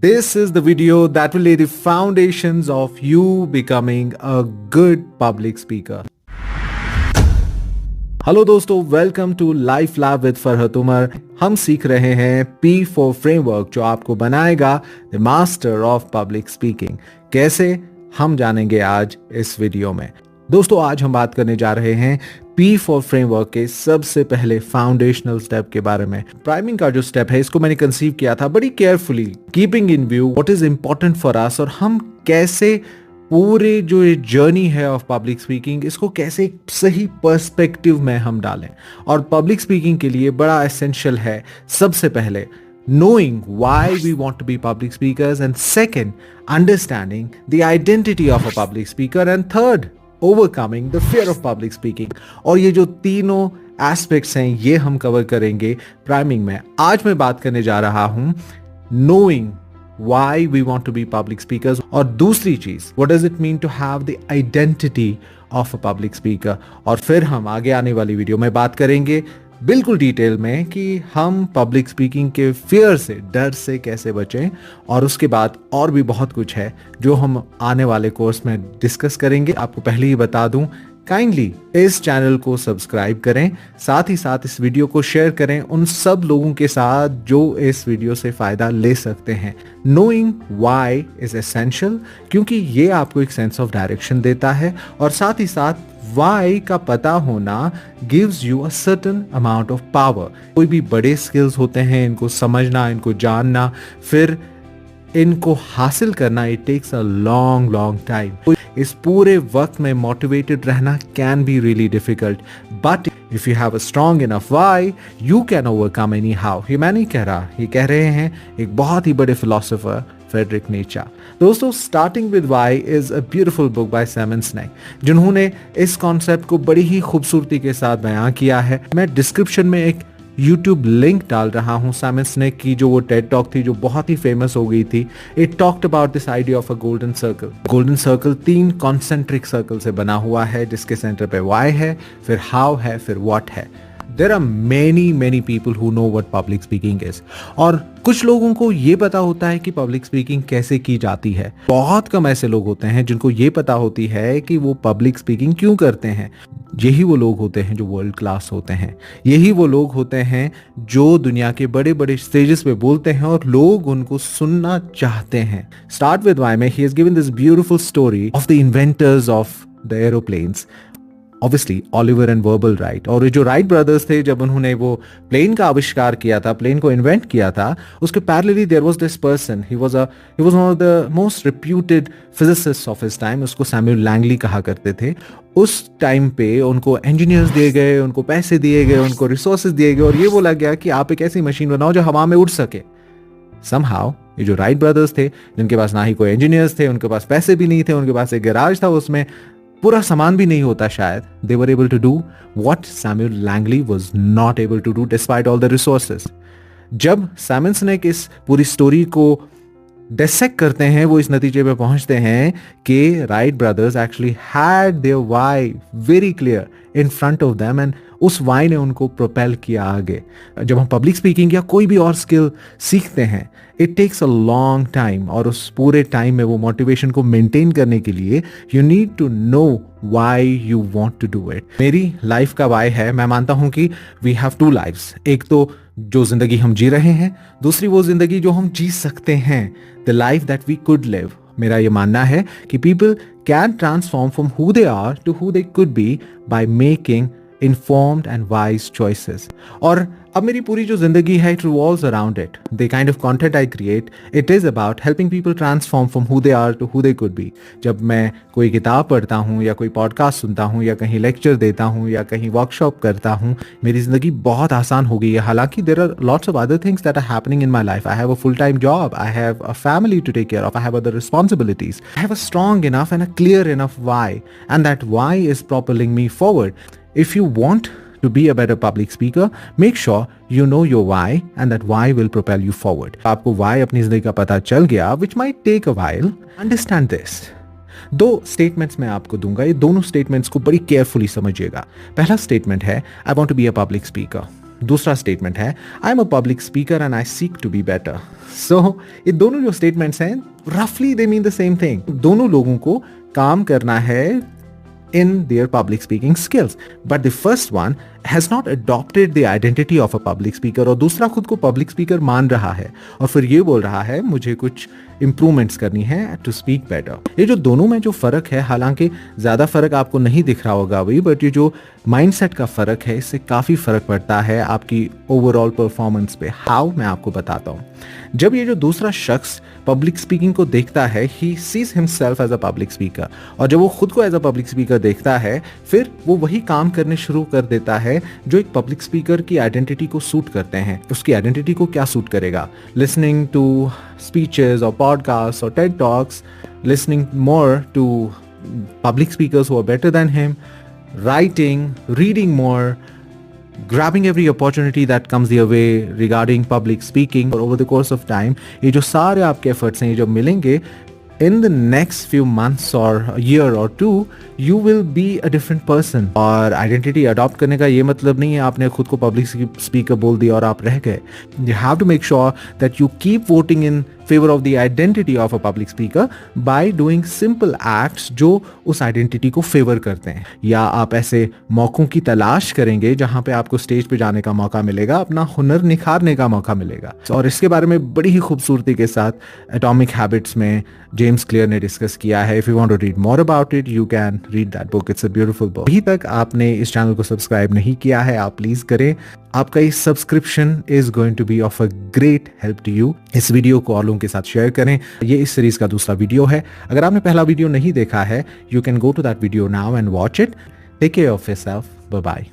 This is the video that will lay the foundations of you becoming a good public speaker. Hello दोस्तों, welcome to life lab with Farhat Umar. हम सीख रहे हैं P4 framework जो आपको बनाएगा the master of public speaking. कैसे, हम जानेंगे आज इस वीडियो में। दोस्तों, आज हम बात करने जा रहे हैं P4 फ्रेमवर्क के सबसे पहले फाउंडेशनल स्टेप के बारे में। प्राइमिंग का जो स्टेप है, इसको मैंने कंसीव किया था बड़ी carefully, keeping in view what is important for us, और हम कैसे पूरे जो ये जर्नी है ऑफ पब्लिक स्पीकिंग, इसको कैसे एक सही पर्सपेक्टिव में हम डालें। और पब्लिक स्पीकिंग के लिए बड़ा एसेंशियल है सबसे पहले knowing why we want to be public speakers, and second, understanding the identity of a public speaker, and third, overcoming the fear of public speaking. और ये जो तीनों एस्पेक्ट्स हैं, ये हम कवर करेंगे प्राइमिंग में। आज मैं बात करने जा रहा हूं knowing why we want to be public speakers, और दूसरी चीज, what does it mean to have the identity of a public speaker। और फिर हम आगे आने वाली वीडियो में बात करेंगे बिल्कुल डिटेल में कि हम पब्लिक स्पीकिंग के फियर से, डर से कैसे बचें, और उसके बाद और भी बहुत कुछ है जो हम आने वाले कोर्स में डिस्कस करेंगे। आपको पहले ही बता दूं, काइंडली इस चैनल को सब्सक्राइब करें, साथ ही साथ इस वीडियो को शेयर करें उन सब लोगों के साथ जो इस वीडियो से फायदा ले सकते हैं। नोइंग व्हाई इज एसेंशियल, क्योंकि ये आपको एक सेंस ऑफ डायरेक्शन देता है, और साथ ही साथ वाई का पता होना gives you a certain amount of power. कोई भी बड़े स्किल्स होते हैं, इनको समझना, इनको जानना, फिर इनको हासिल करना, it takes a long time. इस पूरे वक्त में मोटिवेटेड रहना can be really difficult, but if you have a strong enough why, you can overcome anyhow. ये मैं नहीं कह रहा, ये कह रहे हैं एक बहुत ही बड़े फिलोसोफर फ्रेडरिक नीचा। दोस्तों, starting with why is a beautiful book by Simon Sinek, जिन्होंने इस कॉन्सेप्ट को बड़ी ही खूबसूरती के साथ बयां किया है। मैं डिस्क्रिप्शन में एक YouTube लिंक डाल रहा हूं साइमन सिनेक की जो वो टेड टॉक थी, जो बहुत ही फेमस हो गई थी। It talked about this idea of a golden circle. Golden circle 3 concentric circle से बना हुआ है, जिसके सेंटर पे वाई है, फिर हाउ है, फिर व्हाट है। There are many people who know what public speaking is, और कुछ लोगों को ये पता होता है कि पब्लिक स्पीकिंग कैसे की जाती है। बहुत कम ऐसे लोग होते हैं जिनको ये पता होती है कि वो पब्लिक स्पीकिंग क्यों करते हैं। यही वो लोग होते हैं जो वर्ल्ड क्लास होते हैं। यही वो लोग होते हैं जो दुनिया के बड़े बड़े स्टेजेस पे बोलते हैं और लोग उनको सुनना चाहते हैं। स्टार्ट विद व्हाई में he has given this beautiful story of the inventors of the aeroplanes, obviously Oliver and verbal right. और जो राइट ब्रदर्स थे, जब उन्होंने वो प्लेन का आविष्कार किया था, प्लेन को इन्वेंट किया था, उसके parallelly there was this person, he was one of the most reputed physicist of his time. उसको सैमुअल लैंगली कहा करते थे। उस टाइम पे उनको इंजीनियर्स दिए गए, उनको पैसे दिए गए, उनको रिसोर्सेज दिए गए, और ये बोला गया कि आप एक ऐसी मशीन बनाओ जो हवा में उड़ सके। समहाउ ये जो राइट ब्रदर्स थे, जिनके पास ना ही कोई इंजीनियर्स थे, उनके पास पैसे भी नहीं थे, उनके पास एक गैराज था, उसमें पूरा सामान भी नहीं होता शायद, they were able to do what Samuel Langley was not able to do despite all the resources। जब साइमन सिनेक इस पूरी स्टोरी को डिसेक्ट करते हैं, वो इस नतीजे पे पहुंचते हैं कि Wright brothers actually had there why very clear in front of them, and उस व्हाई ने उनको प्रोपेल किया आगे। जब हम पब्लिक स्पीकिंग या कोई भी और स्किल सीखते हैं, it takes a long time, और उस पूरे टाइम में वो मोटिवेशन को मेंटेन करने के लिए you need to know why you want to do it. मेरी लाइफ का व्हाई है, मैं मानता हूं कि वी हैव 2 लाइव्स। एक तो जो जिंदगी हम जी रहे हैं, दूसरी वो जिंदगी जो हम जी सकते हैं, the life that we could live. मेरा ये मानना है कि people can transform from who they are to who they could be by making informed and wise choices। और अब मेरी पूरी जो जिंदगी है, it revolves around it. The kind of content I create, it is about helping people transform from who they are to who they could be। जब मैं कोई किताब पढ़ता हूँ, या कोई पॉडकास्ट सुनता हूँ, या कहीं लेक्चर देता हूँ, या कहीं वर्कशॉप करता हूँ, मेरी जिंदगी बहुत आसान हो गई है। हालांकि there are lots of other things that are happening in my life. I have a full-time job, I have a family to take care of, I have other responsibilities. I have a strong enough and a clear enough why, and that why is propelling me forward। If you want to be a better public speaker, make sure you know your why, and that why will propel you forward। आपको why अपनी जिंदगी का पता चल गया, which might take a while, understand this। 2 statements मैं आपको दूंगा, ये दोनों स्टेटमेंट्स को बड़ी केयरफुली समझिएगा। पहला स्टेटमेंट है, I want to be a public speaker। दूसरा स्टेटमेंट है I am a public speaker and I seek to be better. So ये दोनों जो स्टेटमेंट्स हैं रफली they mean the same thing. दोनों लोगों को काम करना है in their public speaking skills, but the first one has not adopted the identity of a public speaker और दूसरा खुद को public speaker मान रहा है और फिर ये बोल रहा है मुझे कुछ improvements करनी है to speak better। ये जो दोनों में जो फर्क है, हालांकि ज्यादा फर्क आपको नहीं दिख रहा होगा अभी, बट ये जो माइंडसेट का फर्क है इससे काफी फर्क पड़ता है आपकी ओवरऑल परफॉर्मेंस पे। हाउ, मैं आपको बताता हूँ। जब ये जो दूसरा शख्स पब्लिक स्पीकिंग को देखता है, he sees himself as a public speaker, और जब वो खुद को एज अ पब्लिक स्पीकर देखता है फिर वो वही काम करने शुरू कर देता है जो एक पब्लिक स्पीकर की आइडेंटिटी को सूट करते हैं। उसकी आइडेंटिटी को क्या सूट करेगा? लिसनिंग टू स्पीचेस और पॉडकास्ट और TED talks, listening more to public speakers who are better than him, writing, reading more, grabbing every opportunity that comes your way regarding public speaking। और over the course of time ये जो सारे आपके efforts हैं ये जब मिलेंगे in the next few months or a year or two you will be a different person। और identity adopt करने का ये मतलब नहीं है आपने खुद को public speaker बोल दिया और आप रह गए। You have to make sure that you keep voting in favor of the identity of a public speaker by doing simple acts जो उस आइडेंटिटी को फेवर करते हैं। या आप ऐसे मौकों की तलाश करेंगे जहां पे आपको स्टेज पे जाने का मौका मिलेगा, अपना हुनर निखारने का मौका मिलेगा। और इसके बारे में बड़ी ही खूबसूरती के साथ एटॉमिक हैबिट्स में जेम्स क्लियर ने डिस्कस किया है। If you want to read more about it you can read that book, it's a beautiful book. अभी तक आपने इस चैनल को सब्सक्राइब नहीं किया है, आप प्लीज करें। आपका इस subscription is going to be of a great help to you. इस वीडियो को और लोगों के साथ शेयर करें। ये इस सीरीज का दूसरा वीडियो है। अगर आपने पहला वीडियो नहीं देखा है, you can go to that video now and watch it. Take care of yourself, bye bye.